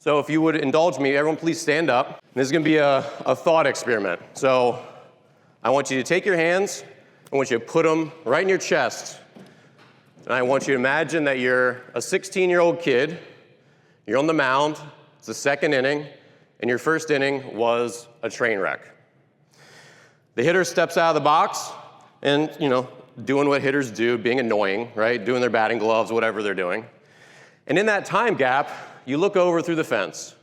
So if you would indulge me, everyone please stand up. This is going to be a thought experiment. So I want you to take your hands, I want you to put them right in your chest, and I want you to imagine that you're a 16-year-old kid, you're on the mound, it's the second inning, and your first inning was a train wreck. The hitter steps out of the box and, doing what hitters do, being annoying, right? Doing their batting gloves, whatever they're doing. And in that time gap, you look over through the fence,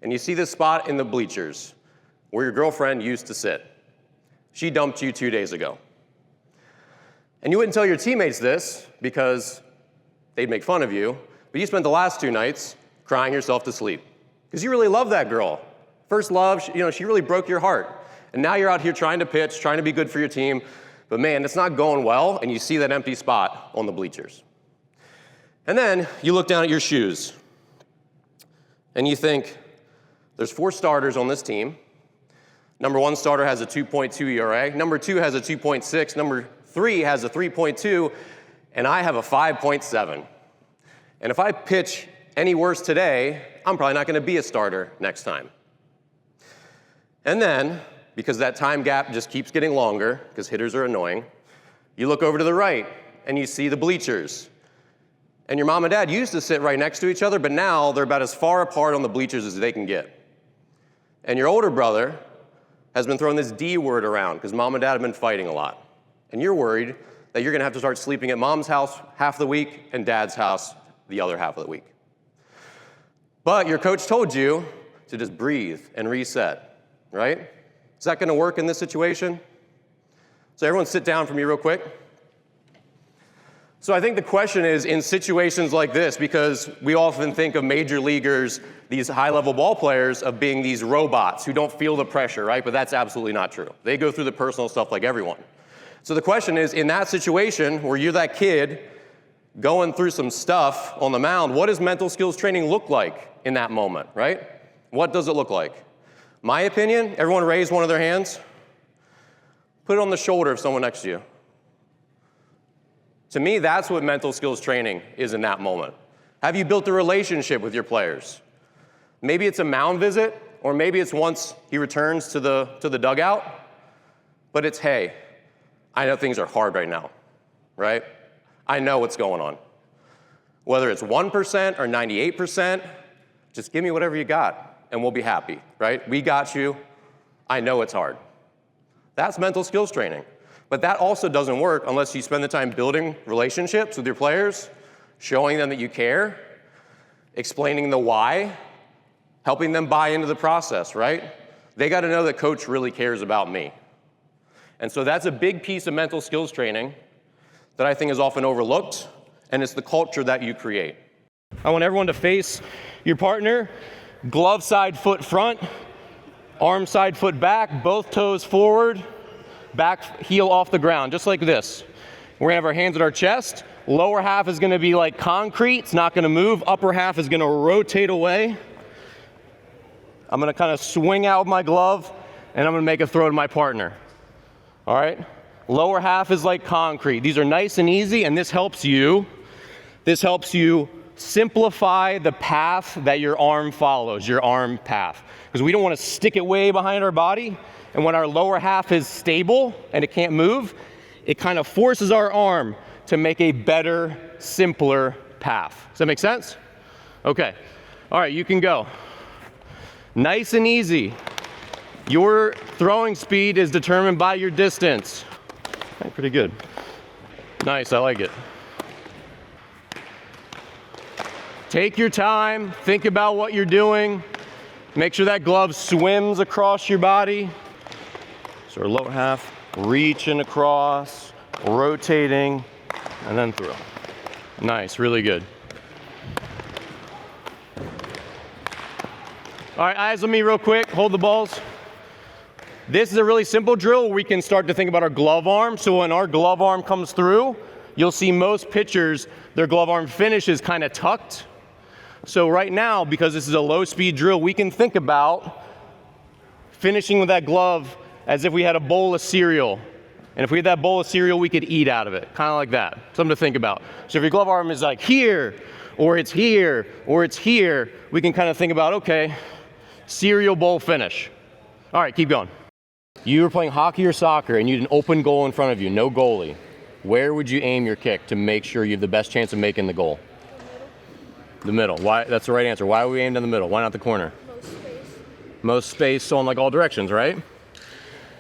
and you see this spot in the bleachers where your girlfriend used to sit. She dumped you 2 days ago. And you wouldn't tell your teammates this because they'd make fun of you, but you spent the last 2 nights crying yourself to sleep because you really love that girl. First love, she really broke your heart. And now you're out here trying to pitch, trying to be good for your team, but man, it's not going well, and you see that empty spot on the bleachers. And then you look down at your shoes, and you think, there's 4 starters on this team. Number 1 starter has a 2.2 ERA. Number 2 has a 2.6. Number 3 has a 3.2. And I have a 5.7. And if I pitch any worse today, I'm probably not going to be a starter next time. And then, because that time gap just keeps getting longer, because hitters are annoying, you look over to the right, and you see the bleachers. And your mom and dad used to sit right next to each other, but now they're about as far apart on the bleachers as they can get. And your older brother has been throwing this D word around because mom and dad have been fighting a lot. And you're worried that you're going to have to start sleeping at mom's house half the week and dad's house the other half of the week. But your coach told you to just breathe and reset, right? Is that going to work in this situation? So everyone sit down for me real quick. So I think the question is, in situations like this, because we often think of major leaguers, these high-level ball players, of being these robots who don't feel the pressure, right? But that's absolutely not true. They go through the personal stuff like everyone. So the question is, in that situation where you're that kid going through some stuff on the mound, what does mental skills training look like in that moment, right? What does it look like? My opinion, everyone raise one of their hands. Put it on the shoulder of someone next to you. To me, that's what mental skills training is in that moment. Have you built a relationship with your players? Maybe it's a mound visit, or maybe it's once he returns to the dugout, but it's, hey, I know things are hard right now, right? I know what's going on. Whether it's 1% or 98%, just give me whatever you got, and we'll be happy, right? We got you. I know it's hard. That's mental skills training. But that also doesn't work unless you spend the time building relationships with your players, showing them that you care, explaining the why, helping them buy into the process, right? They got to know that coach really cares about me. And so that's a big piece of mental skills training that I think is often overlooked, and it's the culture that you create. I want everyone to face your partner, glove side, foot front, arm side, foot back, both toes forward, back heel off the ground, just like this. We're gonna have our hands at our chest. Lower half is gonna be like concrete, it's not gonna move. Upper half is gonna rotate away. I'm gonna kind of swing out my glove, and I'm gonna make a throw to my partner. All right? Lower half is like concrete. These are nice and easy, and this helps you simplify the path that your arm follows, your arm path. Because we don't wanna stick it way behind our body. And when our lower half is stable and it can't move, it kind of forces our arm to make a better, simpler path. Does that make sense? Okay. All right, you can go. Nice and easy. Your throwing speed is determined by your distance. Okay, pretty good. Nice, I like it. Take your time, think about what you're doing. Make sure that glove swims across your body. So our lower half, reaching across, rotating, and then throw. Nice, really good. All right, eyes on me real quick, hold the balls. This is a really simple drill where we can start to think about our glove arm. So when our glove arm comes through, you'll see most pitchers, their glove arm finish is kind of tucked. So right now, because this is a low speed drill, we can think about finishing with that glove as if we had a bowl of cereal. And if we had that bowl of cereal, we could eat out of it, kind of like that. Something to think about. So if your glove arm is like here, or it's here, or it's here, we can kind of think about, okay, cereal bowl finish. All right, keep going. You were playing hockey or soccer and you had an open goal in front of you, no goalie. Where would you aim your kick to make sure you have the best chance of making the goal? The middle. Why? That's the right answer. Why would we aim down the middle? Why not the corner? Most space. Most space, so in like all directions, right?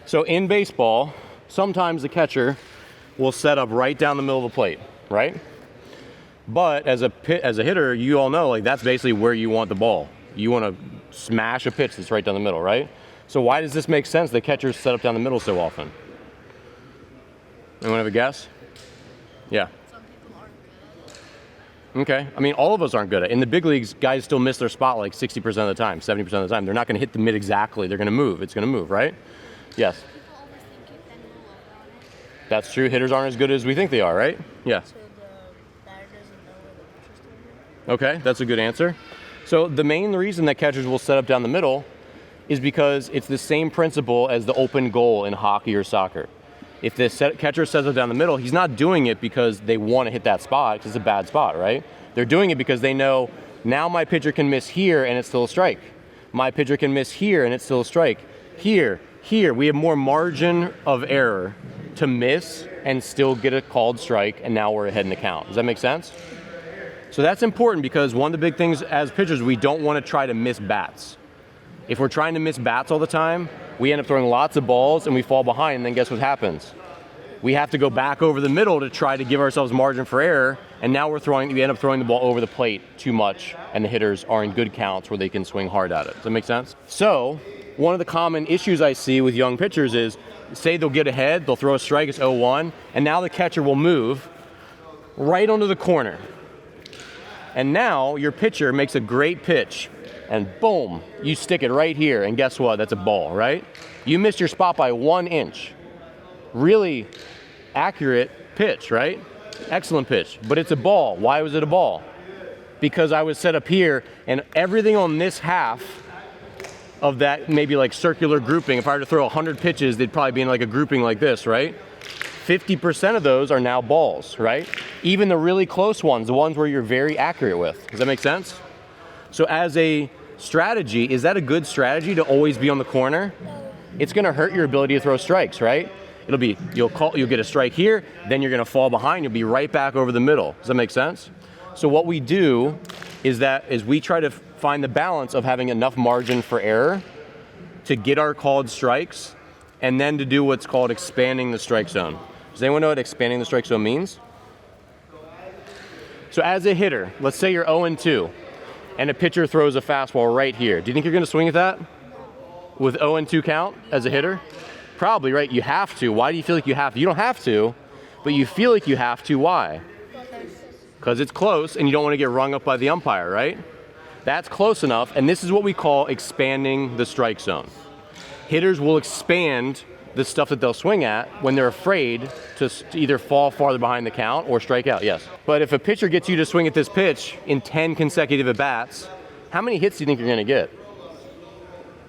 So in baseball, sometimes the catcher will set up right down the middle of the plate, right? But as a hitter, you all know, like, that's basically where you want the ball. You want to smash a pitch that's right down the middle, right? So why does this make sense? The catchers set up down the middle so often. Anyone have a guess? Yeah. Some people aren't good at it. Okay. I mean, all of us aren't good at it. In the big leagues, guys still miss their spot like 60% of the time, 70% of the time. They're not going to hit the mid exactly. They're going to move. It's going to move, right? Yes. People always think you can rule on it. That's true. Hitters aren't as good as we think they are, right? Yeah. So the batter doesn't know where the pitcher's going. Okay, that's a good answer. So the main reason that catchers will set up down the middle is because it's the same principle as the open goal in hockey or soccer. If the catcher sets up down the middle, he's not doing it because they want to hit that spot because it's a bad spot, right? They're doing it because they know now my pitcher can miss here and it's still a strike. My pitcher can miss here and it's still a strike. Here. We have more margin of error to miss and still get a called strike, and now we're ahead in the count. Does that make sense? So that's important because one of the big things as pitchers, we don't want to try to miss bats. If we're trying to miss bats all the time, we end up throwing lots of balls and we fall behind, and then guess what happens? We have to go back over the middle to try to give ourselves margin for error, and now we end up throwing the ball over the plate too much, and the hitters are in good counts where they can swing hard at it. Does that make sense? So one of the common issues I see with young pitchers is, say they'll get ahead, they'll throw a strike, it's 0-1, and now the catcher will move right onto the corner. And now your pitcher makes a great pitch, and boom, you stick it right here, and guess what? That's a ball, right? You missed your spot by 1 inch. Really accurate pitch, right? Excellent pitch, but it's a ball. Why was it a ball? Because I was set up here, and everything on this half of that maybe like circular grouping, if I were to throw 100 pitches, they'd probably be in like a grouping like this, right? 50% of those are now balls, right? Even the really close ones, the ones where you're very accurate with. Does that make sense? So as a strategy, is that a good strategy to always be on the corner? It's going to hurt your ability to throw strikes, right? It'll be, you'll get a strike here, then you're going to fall behind, you'll be right back over the middle. Does that make sense? So what we do is we try to find the balance of having enough margin for error to get our called strikes, and then to do what's called expanding the strike zone. Does anyone know what expanding the strike zone means? So as a hitter, let's say you're 0-2, and a pitcher throws a fastball right here. Do you think you're going to swing at that with 0-2 count as a hitter? Probably, right? You have to. Why do you feel like you have to? You don't have to, but you feel like you have to. Why? Because it's close and you don't want to get rung up by the umpire, right? That's close enough, and this is what we call expanding the strike zone. Hitters will expand the stuff that they'll swing at when they're afraid to either fall farther behind the count or strike out, yes. But if a pitcher gets you to swing at this pitch in 10 consecutive at-bats, how many hits do you think you're going to get?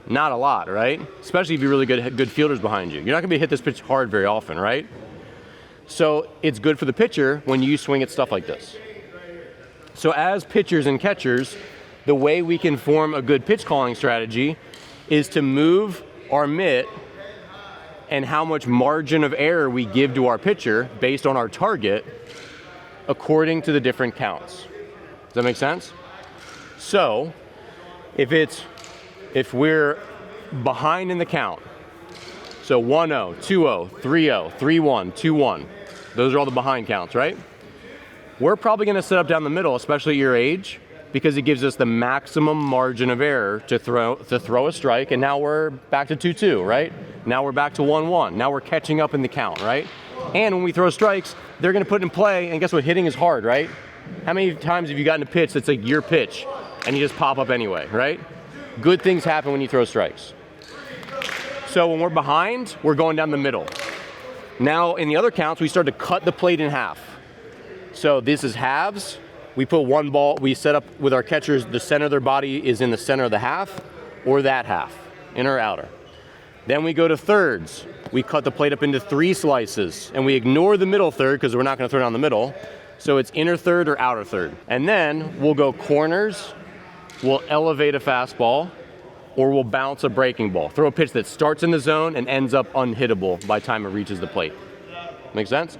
Not a lot, right? Especially if you're really good fielders behind you. You're not going to be hit this pitch hard very often, right? So it's good for the pitcher when you swing at stuff like this. So as pitchers and catchers, the way we can form a good pitch calling strategy is to move our mitt and how much margin of error we give to our pitcher based on our target according to the different counts. Does that make sense? So if we're behind in the count, so 1-0, 2-0, 3-0, 3-1, 2-1, those are all the behind counts, right? We're probably going to set up down the middle, especially at your age, because it gives us the maximum margin of error to throw a strike, and now we're back to 2-2, right? Now we're back to 1-1. Now we're catching up in the count, right? And when we throw strikes, they're going to put in play, and guess what? Hitting is hard, right? How many times have you gotten a pitch that's like your pitch, and you just pop up anyway, right? Good things happen when you throw strikes. So when we're behind, we're going down the middle. Now in the other counts, we start to cut the plate in half. So this is halves. We put one ball, we set up with our catchers, the center of their body is in the center of the half or that half, inner or outer. Then we go to thirds. We cut the plate up into 3 slices, and we ignore the middle third because we're not going to throw down the middle. So it's inner third or outer third. And then we'll go corners, we'll elevate a fastball, or we'll bounce a breaking ball. Throw a pitch that starts in the zone and ends up unhittable by the time it reaches the plate. Make sense?